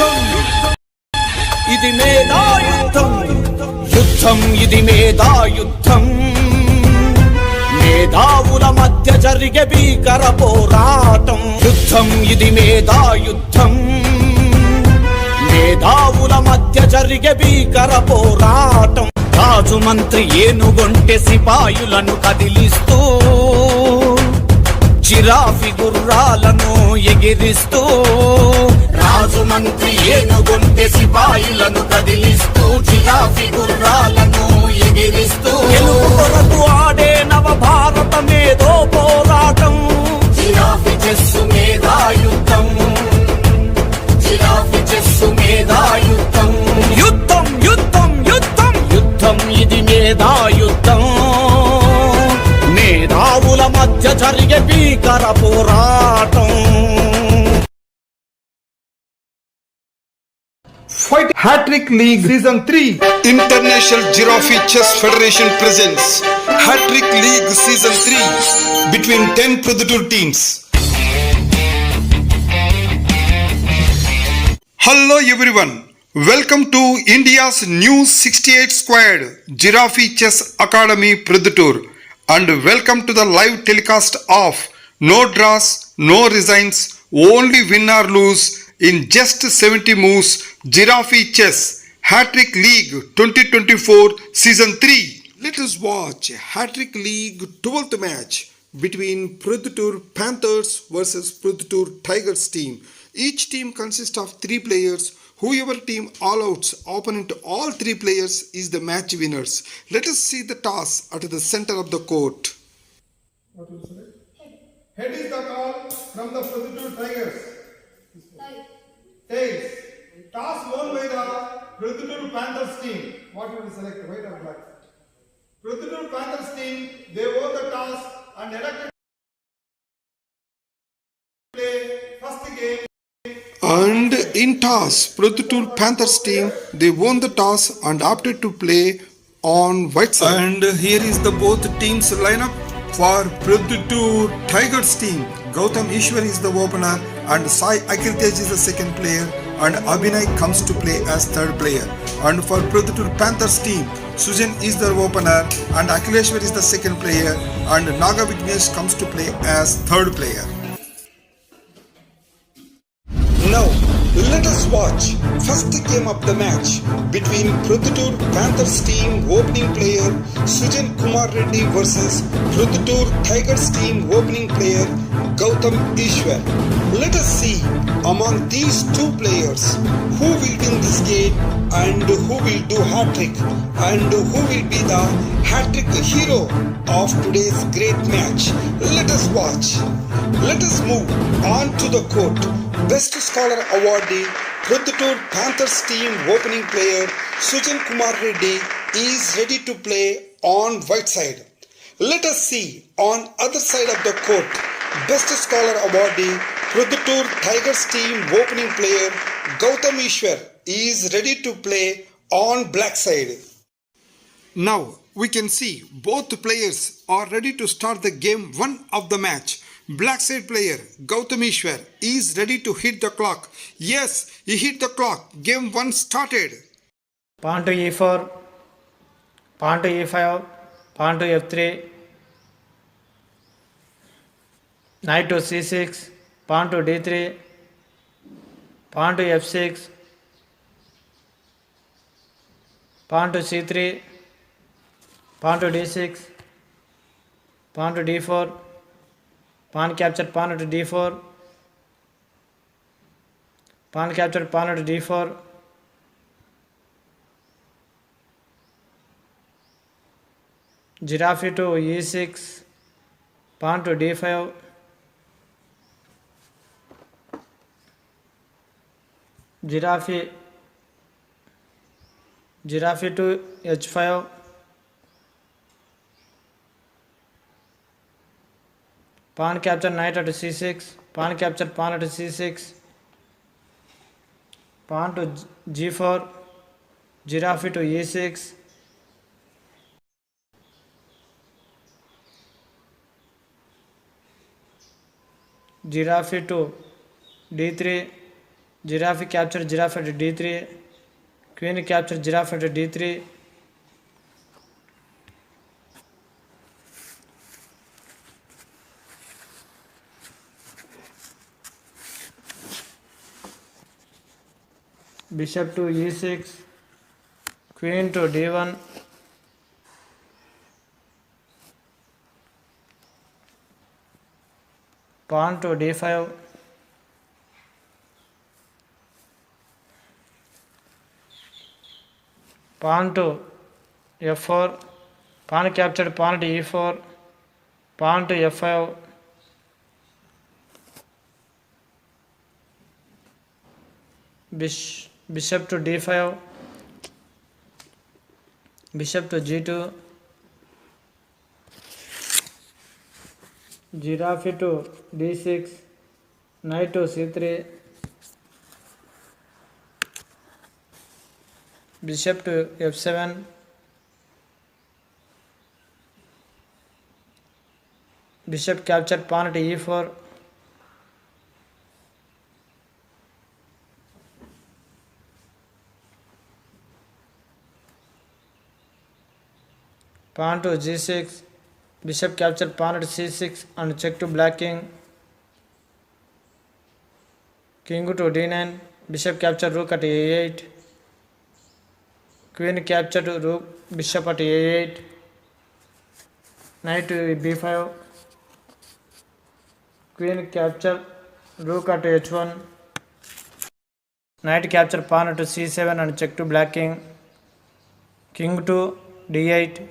యుద్ధం ఇది మేధా యుద్ధం యుద్ధం ఇది మేధా యుద్ధం మేధావుల మధ్య జరిగే భీకర పోరాటం యుద్ధం ఇది మేధా యుద్ధం మేధావుల మధ్య జరిగే భీకర పోరాటం రాజు మంత్రి ఏనుగొంటె సిపాయులను కదిలిస్తూ జిరాఫీ గుర్రాలను ఎగిరిస్తూ రాజు మంత్రి ఏనుగొంటె సిపాయులను కదిలిస్తూ జిరాఫీ గుర్రాలను ఎగిరిస్తూ గెలుపు కొరకు ఆడే నవ భారత మేధో పోరాటం జిరాఫీ చెస్సు మేధా యుద్ధం జిరాఫీ చెస్సు మేధా యుద్ధం యుద్ధం యుద్ధం యుద్ధం యుద్ధం ఇది మేధా యుద్ధం మేధావుల మధ్య జరిగే భీకర పోరాటం Fight Hattrick League Season 3 International Giraffe Chess Federation presents Hattrick League Season 3 between 10 Proddatur teams. Hello everyone, welcome to India's new 68 squared Giraffe Chess Academy Proddatur and welcome to the live telecast of no draws, no resigns, only win or lose in just 70 moves Giraffe Chess Hattrick League 2024 Season 3. Let us watch Hattrick League 12th match between Proddatur Panthers versus Proddatur Tigers team. Each team consists of 3 players. Whoever team all outs opponent all 3 players is the match winners. Let us see the toss at the center of the court. What will you select? Head is the call from the Proddatur Tigers. Tails. Toss won by the Proddatur Panthers team. What will you select? White or black? Proddatur Panthers team, they won the toss and elected to play first game. And in toss, Proddatur Panthers team, they won the toss and opted to play on white side. And here is the both teams lineup for Proddatur Tigers team. Gowtham Eswar is the opener and Sai Akiltej is the second player and Abhinay comes to play as third player. And for Proddatur Panthers team, Sujan is the opener and Akileshwar is the second player and Naga Vignesh comes to play as third player. Now, let us watch first game of the match between Proddatur Panthers team opening player Sujan Kumar Reddy versus Proddatur Tigers team opening player Gowtham Eswar. Let us see among these 2 players who will win this game and who will do hat-trick and who will be the hat-trick hero of today's great match. Let us watch. Let us move on to the court. Best Scholar awardee Proddatur Panthers team opening player Sujan Kumar Reddy is ready to play on white side. Let us see on other side of the court. Best Scholar awardee Proddatur Tigers team opening player Gowtham Eswar is ready to play on black side. Now we can see both players are ready to start the game 1 of the match. Black side player Gowtham Eswar is ready to hit the clock. Yes, he hit the clock. Game 1 started. Pawn to e4, pawn to e5, pawn to f3, knight to c6, pawn to d3, pawn to f6, pawn to c3, pawn to d6, pawn to d4, pawn captured pawn to d4, pawn captured pawn to d4, giraffe to e6, pawn to d5, giraffe to h5, pawn capture knight at c6, pawn capture pawn at c6, pawn to g4, giraffe to e6, giraffe to d3, Giraffe captured giraffe at d3. Queen captured giraffe at d3. Bishop to e6. Queen to d1. Pawn to d5. Pawn to f4. Pawn captured pawn to e4. Pawn to f5. Bishop to d5. Bishop to g2. Giraffe to d6. Knight to c3. Bishop to f7. Bishop captured pawn to e4. Pawn to g6. Bishop captured pawn at c6 and check to black king. King to d9. Bishop captured rook at a8. Queen captured rook, bishop at a8. Knight to b5. Queen captured rook at h1. Knight captured pawn at c7 and check to black king. King to d8.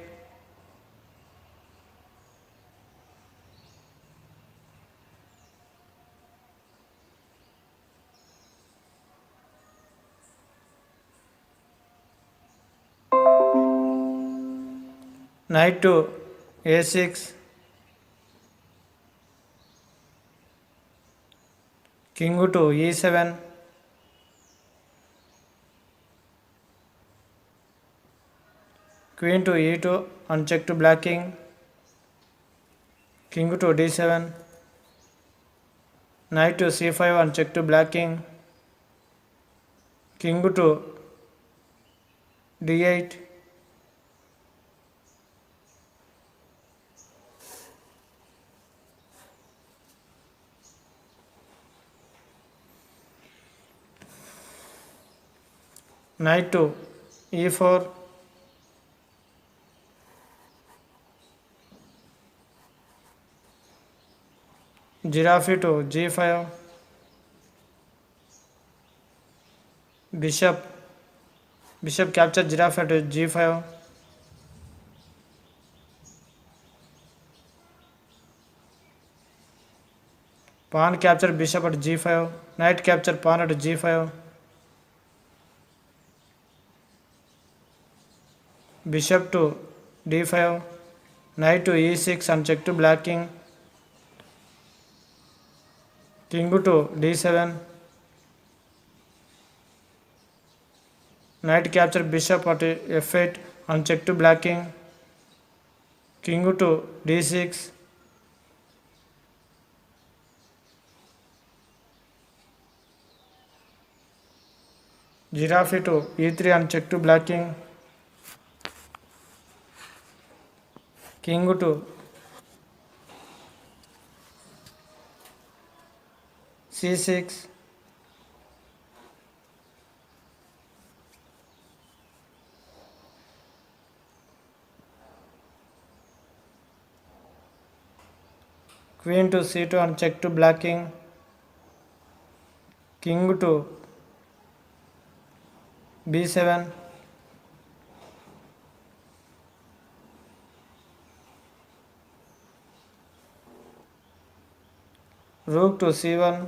Knight to a6. King to e7. Queen to e2 and check to black king. King to d7. Knight to c5 and check to black king. King to d8. Knight to e4. Giraffe to g5. Bishop captured giraffe at g5. Pawn captured bishop at g5. Knight captured pawn at g5. Bishop to d5. Knight to e6 and check to black king. King to d7. Knight capture bishop at f8 and check to black king. King to d6. Giraffe to e3 and check to black king. King to c6. Queen to c2 and check to black king. King to b7. Rook to c1.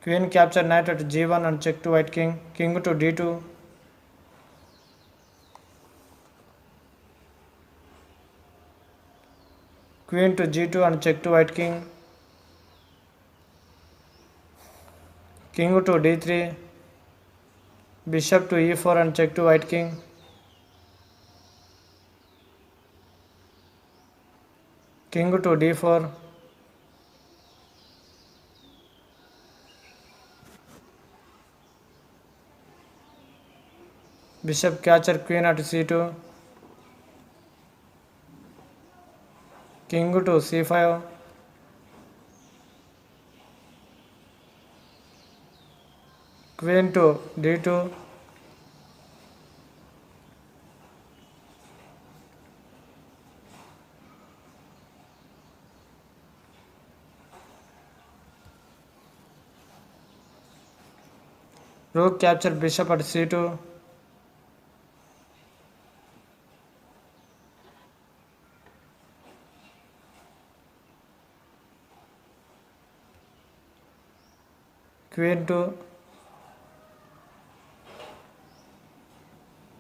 Queen capture knight at g1 and check to white king. King to d2. Queen to g2 and check to white king. King to d3. Bishop to e4 and check to white king. King to d4. bishop capture queen at c2, king to c5, queen to d2, rook capture bishop at c2,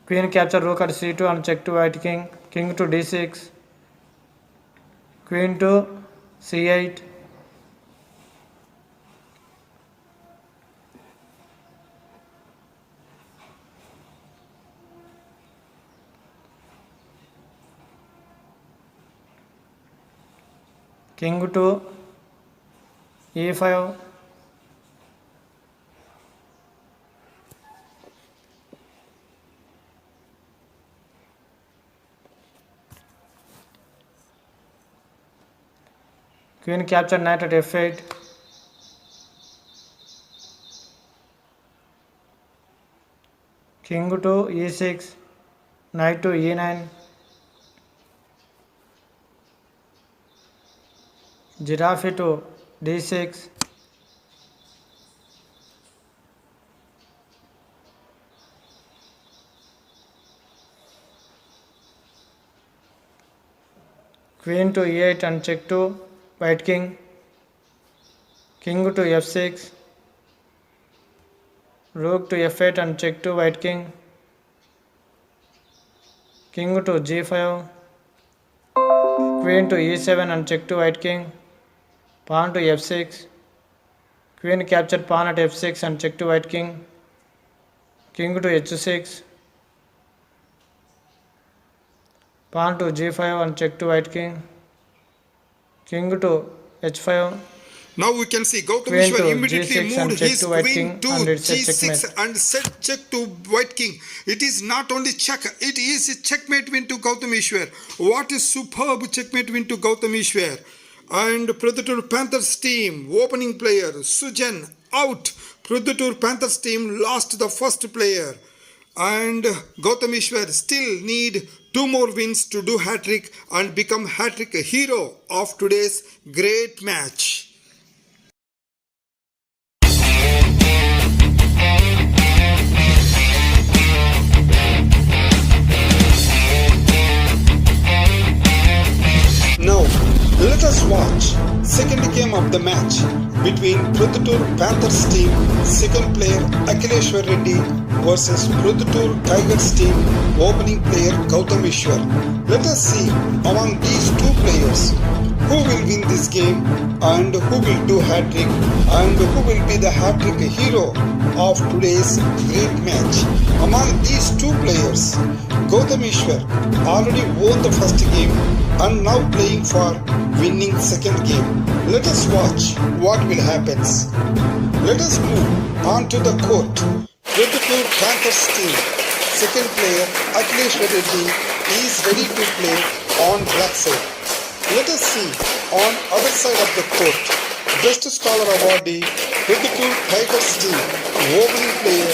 queen capture rook at c2 and check to white king, king to d6, queen to c8, king to e5, queen capture knight at f8, king to e6, knight to e9, giraffe to d6, queen to e8 and check to white king, king to f6, rook to f8 and check to white king, king to g5, queen to e7 and check to white king, pawn to f6, queen captured pawn at f6 and check to white king, king to h6, pawn to g5 and check to white king, king to h5, Now we can see Gowtham queen Eswar to immediately g6 and moved check his to white queen king to and it's a g6 checkmate. and set check to white king. It is not only check, it is a checkmate win to Gowtham Eswar. What a superb checkmate win to Gowtham Eswar. And Proddatur Panthers team opening player Sujan out. Proddatur Panthers team lost the first player. And Gowtham Eswar still need 2 more wins to do Hattrick and become Hattrick hero of today's great match. Now, let us watch second game of the match between Proddatur Panthers team second player Akhileshwar Reddy versus Proddatur Tigers team opening player Gowtham Eswar. Let us see among these two players who will win this game and who will do hat-trick and who will be the hat-trick hero of today's great match. Among these two players, Gowtham Eswar already won the first game and now playing for winning second game. Let us watch what will happen. Let us move on to the court. Proddatur Panthers team second player Akhileshwar Reddy is ready to play on black side. Let us see on other side of the court. Best Scholar awardee Proddatur Tigers team opening player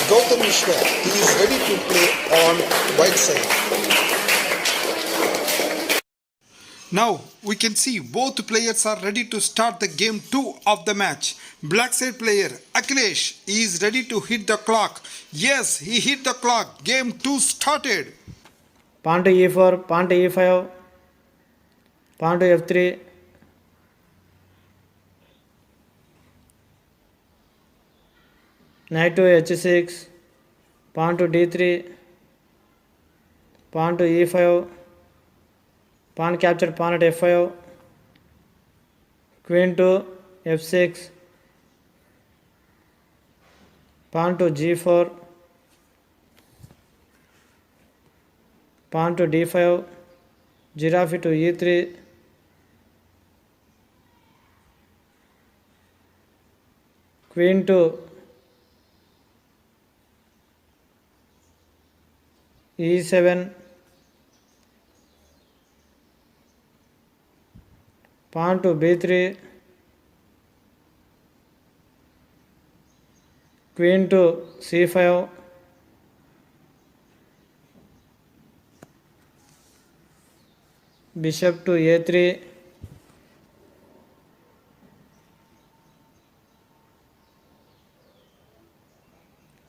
Gowtham Eswar is ready to play on white side. Now we can see both players are ready to start the game 2 of the match. Black side player Akhilesh is ready to hit the clock. Yes, he hit the clock. Game 2 started. Pawn to e4, pawn to e5, pawn to f3, knight to h6, pawn to d3, pawn to e5, pawn captured pawn at f5, queen to f6, pawn to g4, pawn to d5, giraffe to e3, queen to E7, pawn to B3, queen to C5, bishop to A3,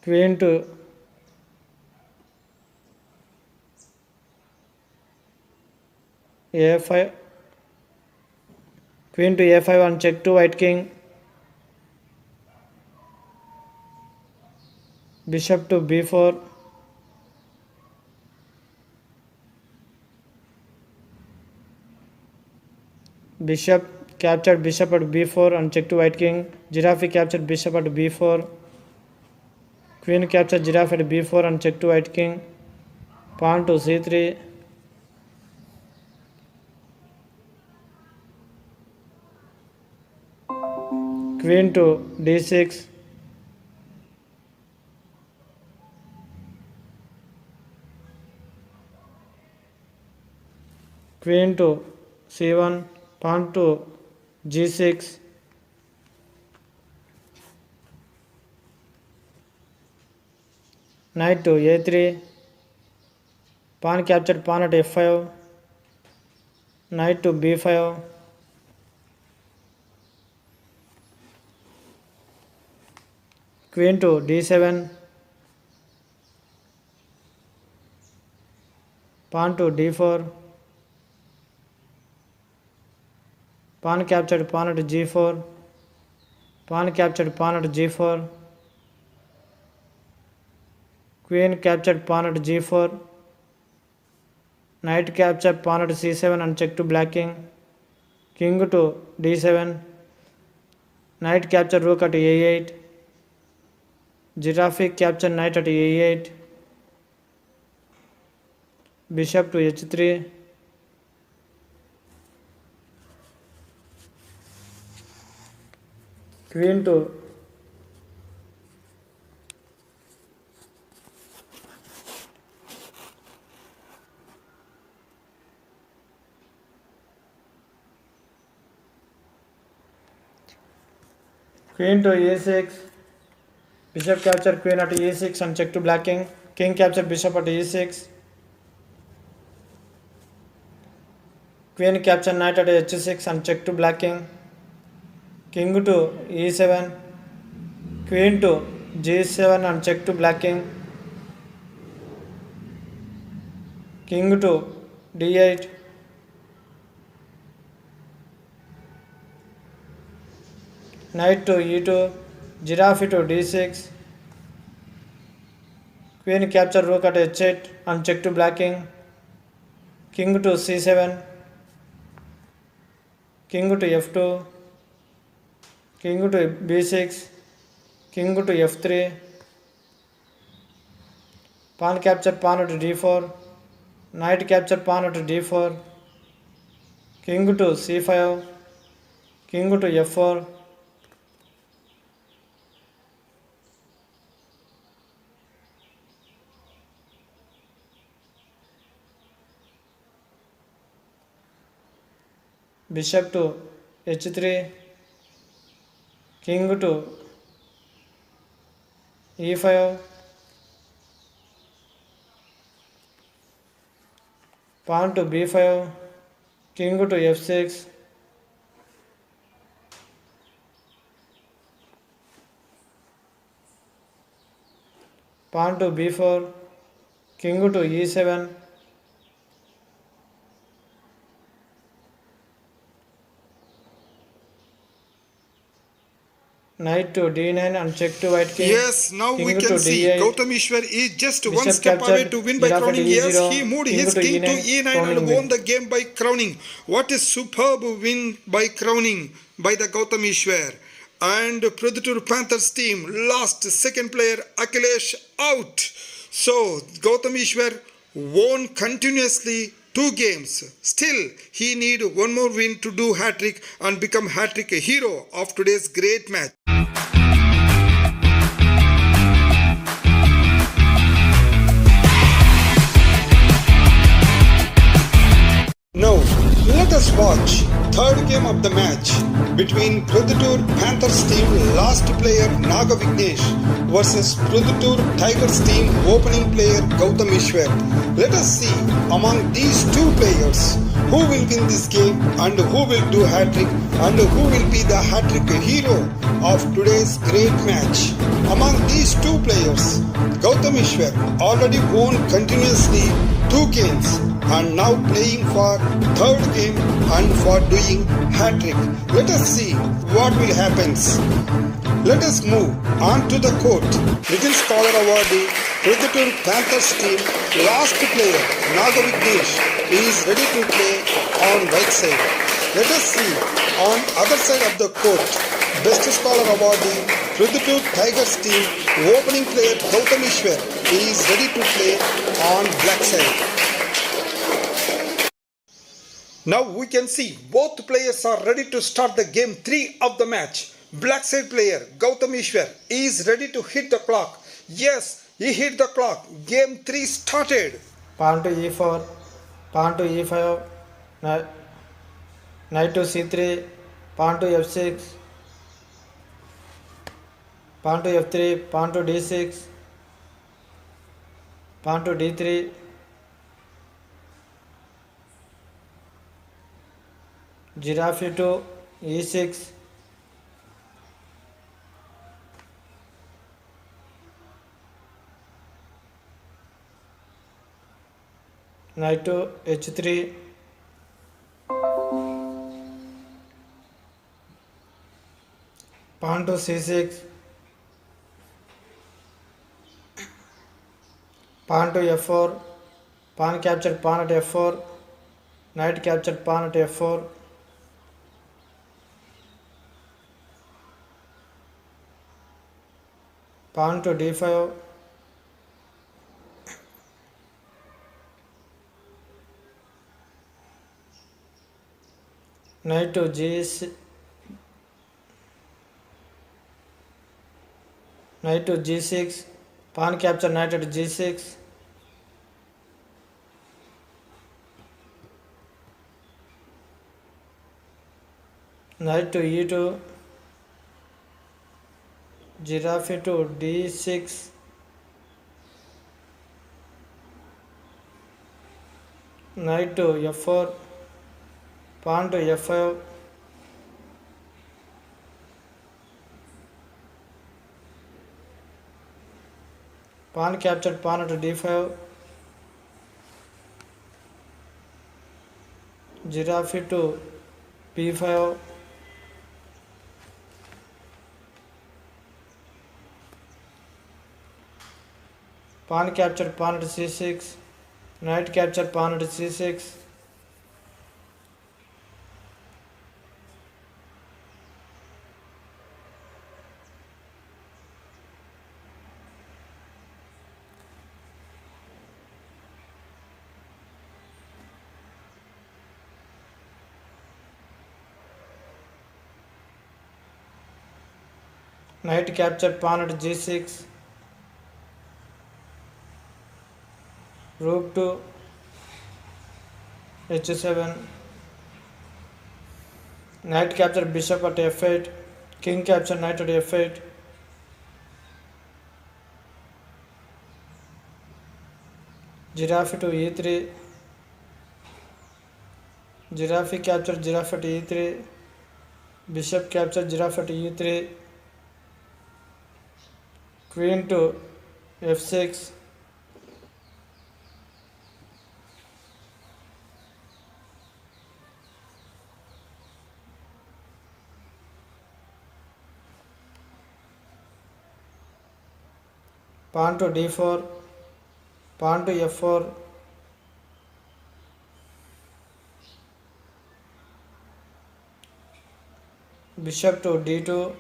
queen to A5, queen to A5 and check to white king, bishop to B4, bishop captured bishop at B4 and check to white king, giraffe captured bishop at B4, queen captured giraffe at B4 and check to white king, pawn to C3, queen to D6, queen to C1, pawn to G6, knight to A3, pawn captured pawn at F5, knight to B5, queen to D7, pawn to D4, pawn captured pawn at G4, pawn captured pawn at G4, queen captured pawn at G4, knight captured pawn at C7 and check to black king, king to D7, knight captured rook at A8, giraffe captured knight at A8, bishop to H3, queen to E6, bishop captured queen at E6 and check to black king, king captured bishop at E6, queen captured knight at H6 and check to black king, king to E7, queen to G7 and check to black king, king to D8, knight to E2, giraffe to D6, queen capture rook at H8 and check to black king, king to C7, king to F2, king to B6, king to F3, pawn capture pawn at D4, knight capture pawn at D4, king to C5, king to F4, bishop to H3, king to E5, pawn to B5, king to F6, pawn to B4, king to E7, knight to D9 and check to white king. Yes, now king we to can see D8, Gowtham Eswar is just one bishop step captured, away to win by giraffe at crowning. Yes, E0, he moved king his to king to E9, E9 crowning and win. won the game by crowning. What a superb win by crowning by the Gowtham Eswar. And Proddatur Panthers team lost second player Akhilesh out. So Gowtham Eswar won continuously 2 games. Still, he need one more win to do hat-trick and become hat-trick hero of today's great match. us watch third game of the match between Proddatur Panthers team last player Naga Vignesh versus Proddatur Tigers team opening player Gowtham Eswar. Let us see among these two players who will win this game and who will do Hattrick and who will be the Hattrick hero of today's great match. Among these two players, Gowtham Eswar already won continuously 2 games and now playing for third game and for doing Hattrick. Let us see what will happen. Let us move on to the court. Little Scholar awardee Proddatur Panthers team last player Naga Vignesh is ready to play on right side. Let us see on other side of the court. Best Scholar awardee Proddatur Tigers team opening player Gowtham Eswar is ready to play on black side. Now we can see both players are ready to start the game 3 of the match. Black side player Gowtham Eswar is ready to hit the clock. Yes, he hit the clock. Game 3 started. Pawn to e4, pawn to e5, knight to c3, pawn to f6, pawn to f3, pawn to d6, pawn to d3, giraffe to e6, knight to h3, pawn to c6, pawn to f4, pawn captured pawn at f4, knight captured pawn at f4, pawn to d5, knight to g6, knight to g6, pawn capture knight at g6, knight to e2, giraffe to d6, knight to f4, pawn to f5, pawn captured pawn at d5, giraffe to b5, pawn captured pawn at c6, knight captured pawn at c6, knight captured pawn at g6, rook to h7, knight captured bishop at f8, king captured knight at f8, giraffe to e3, giraffe captured giraffe at e3, bishop captured giraffe at e3, queen to f6, pawn to d4, pawn to f4, bishop to d2,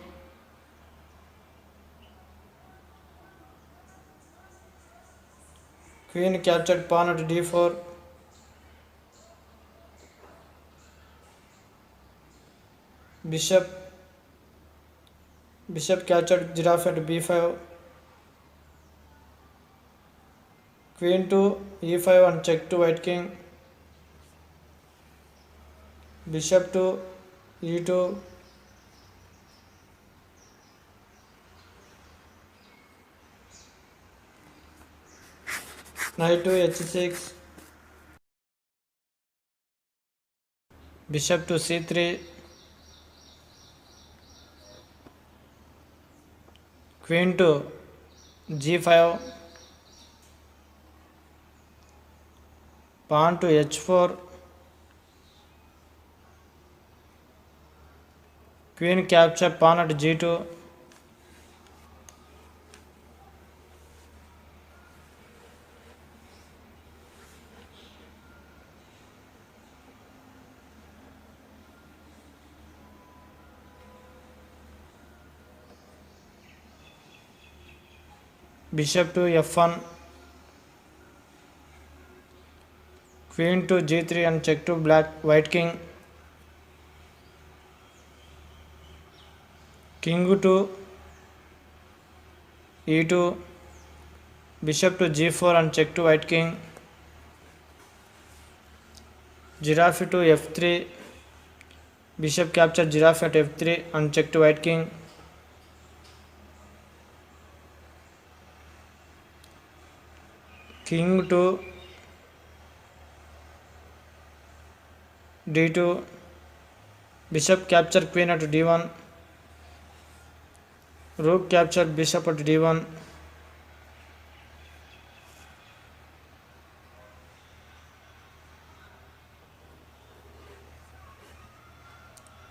queen captured pawn at d4, bishop captured giraffe at b5, queen to e5 and check to white king, bishop to e2, knight to h6, bishop to c3, queen to g5, pawn to h4, queen capture pawn at g2, bishop to f1, queen to g3 and check to white king, king to e2, bishop to g4 and check to white king, giraffe to f3, bishop capture giraffe at f3 and check to white king, king to d2, bishop capture queen at d1, rook capture bishop at d1,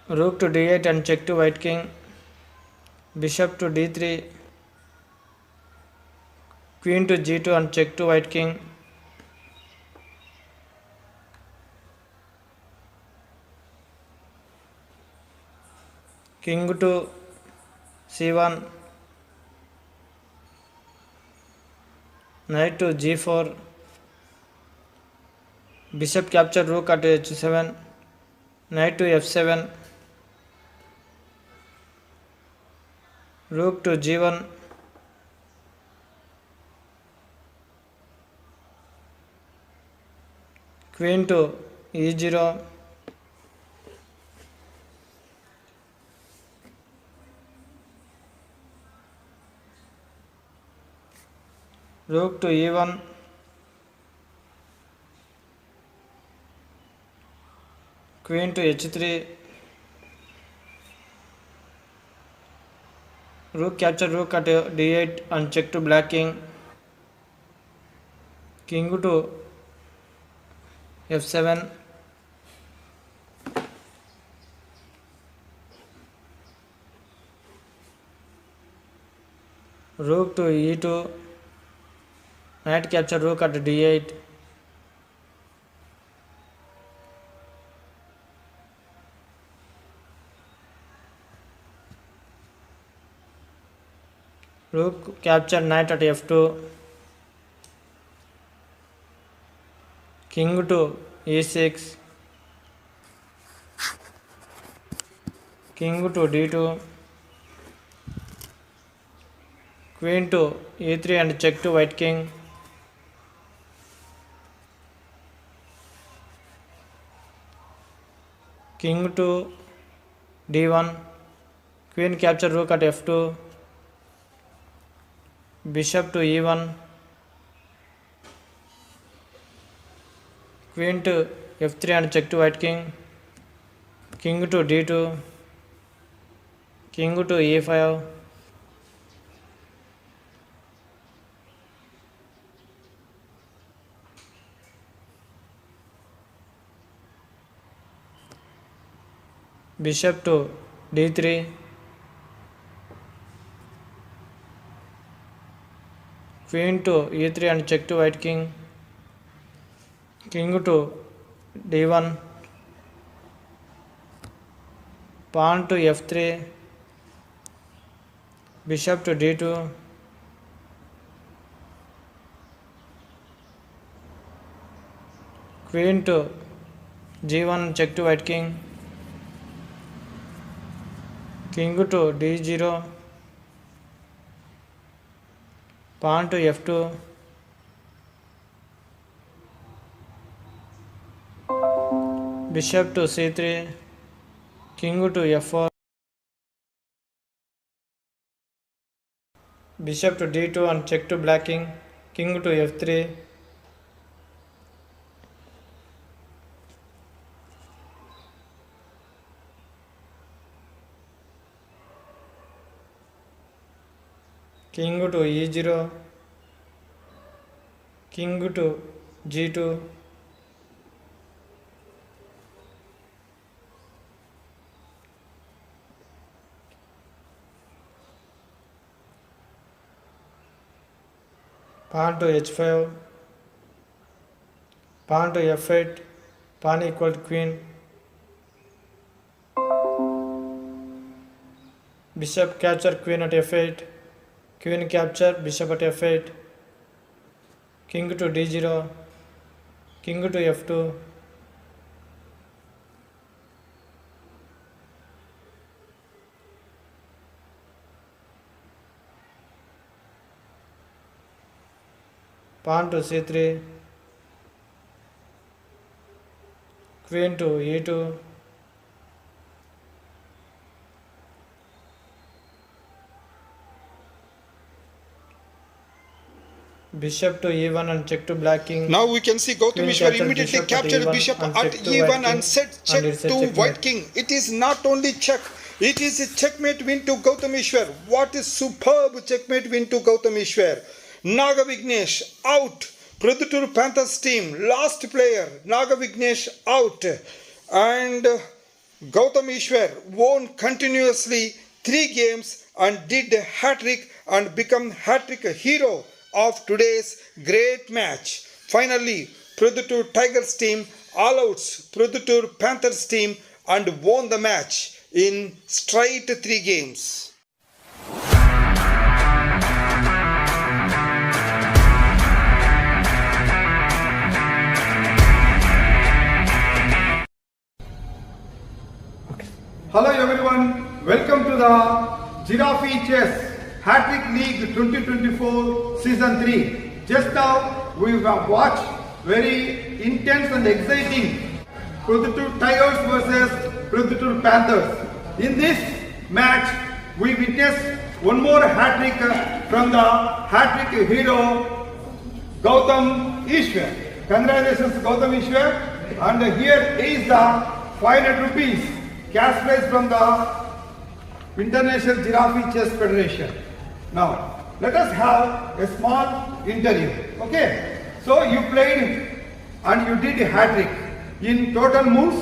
rook to d8 and check to white king, bishop to d3, queen to g2 and check to white king, king to c1, knight to g4, bishop capture rook at h7, knight to f7, rook to g1, queen to e0, rook to e1, queen to h3, rook capture rook at d8 and check to black king, king to f7, rook to e2, knight capture rook at d8, rook capture knight at f2, king to e6, king to d2, queen to e3 and check to white king, king to d1, queen capture rook at f2, bishop to e1, queen to f3 and check to white king, king to d2, king to e5, bishop to d3, queen to e3 and check to white king, king to d1, pawn to f3, bishop to d2, queen to g1 check to white king, king to d0, pawn to f2, bishop to c3, king to f4, bishop to d2 and check to black king, king to f3, king to e0, king to g2, pawn to h5, pawn to f8, pawn equal to queen, bishop capture queen at f8, queen capture bishop at f8, king to d0, king to f2, pawn to c3, queen to e2, bishop to e1 and check to black king. Now we can see Gowtham Queen Eswar captured immediately bishop at captured E1 bishop and at check to white E1 king, and set and check it's a to checkmate. white king. It is not only check, it is a checkmate win to Gowtham Eswar. What a superb checkmate win to Gowtham Eswar. Naga Vignesh out. Proddatur Panthers team last player. Naga Vignesh out. And Gowtham Eswar won continuously 3 games and did a hat-trick and become hat-trick hero of today's great match. Finally, Proddatur Tigers team all-outs Proddatur Panthers team and won the match in straight 3 games. Hello everyone, welcome to the Giraffe Chess Hattrick League 2024 Season 3. Just now we have watched very intense and exciting Proddatur Tigers versus Proddatur Panthers. In this match we witnessed one more hat-trick from the hat-trick hero Gowtham Eswar. Congratulations Gowtham Eswar, and here is the 500 rupees cash prize from the International Giraffe Chess Federation. Now, let us have a small interview. Okay? So, you played and you did a hat-trick. In total moves?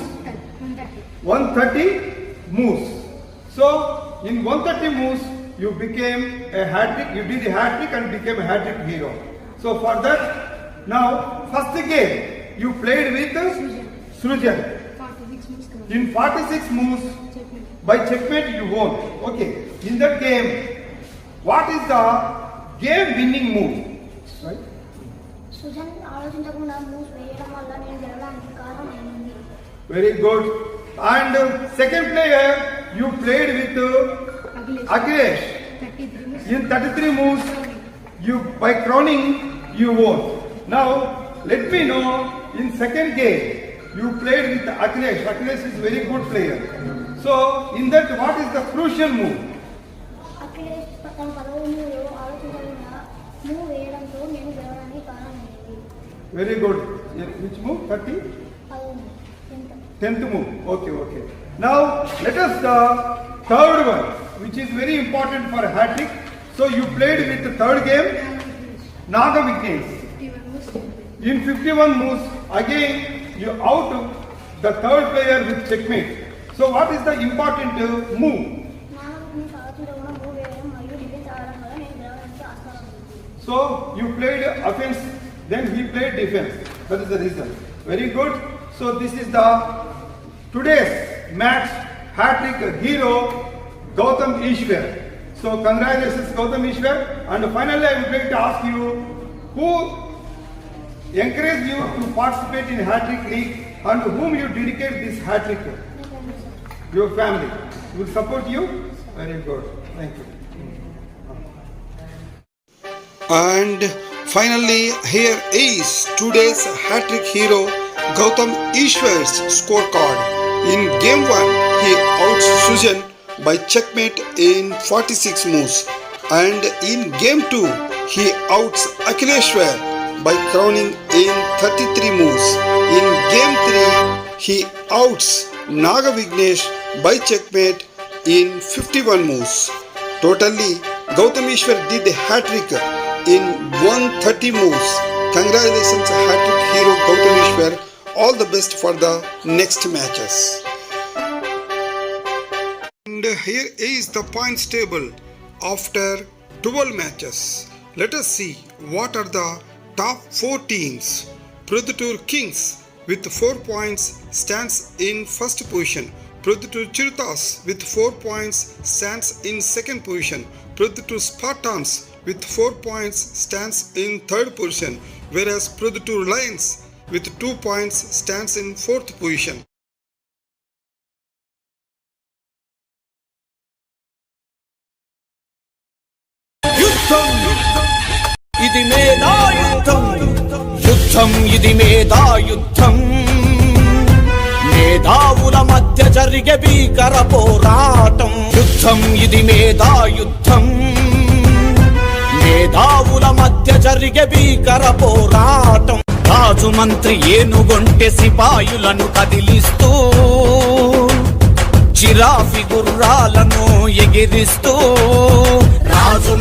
130 moves. So, in 130 moves, you became a hat-trick. You did a hat-trick and became a hat-trick hero. So, for that, now, first game, you played with Srujan. In 46 moves, by checkmate you won. Okay. In that game, what is the game winning move? Right? Sujan ఆలోచించకుండా moves వేయడం వల్ల నేను గెలవడానికి కారణం అయింది. Very good. And second player, you played with Akhilesh. In 33 moves, you by crowning you won. Now, let me know in second game. You played with Athilesh. Athilesh is very good player. So, in that, what is the crucial move? Akhilesh తన 11 ఆలోచించకుండా move వేయడంతో నేను గెలవడానికి కారణం అయింది. Very good. Which move? 30? 10th move. Okay, okay. Now, let us the third one, which is very important for hat-trick. So, you played with the third game, Naga Vignesh. In 51 moves, again, you out the third player with checkmate. So what is the important move? So you played offense, then he played defense. That is the reason. Very good. So this is the today's match hat-trick hero Gowtham Eswar. So congratulations Gowtham Eswar. And finally I would like to ask you, who encouraged you to participate in hat-trick league and whom you dedicate this hat-trick to? Your family will support you. Very good. Thank you. And finally, here is today's hat-trick hero Gowtham Eswar's scorecard. In Game 1, he outs Sujan by checkmate in 46 moves. And in Game 2, he outs Eswar by crowning in 33 moves. In Game 3, he outs Naga Vignesh by checkmate in 51 moves. Totally, Gowtham Eswar did a hat-trick in 130 moves. Congratulations hat-trick hero Gowtham Eswar. All the best for the next matches. And here is the points table after 12 matches. Let us see what are the top 4 teams. Proddatur Kings with 4 points stands in first position. Proddatur Chirtas with 4 points stands in second position. Proddatur Spartans with 4 points stands in third position, whereas Proddatur Lions with 2 points stands in fourth position. యుద్ధం ఇది మేధా యుద్ధం యుద్ధం ఇది మేధా యుద్ధం మేధావుల మధ్య జరిగే భీకర పోరాటం యుద్ధం ఇది మేధా యుద్ధం మేధావుల మధ్య జరిగే భీకర పోరాటం రాజు మంత్రి ఏనుగొంటె సిపాయులను కదిలిస్తూ జిరాఫీ గుర్రాలను ఎగిరిస్తూ రాజు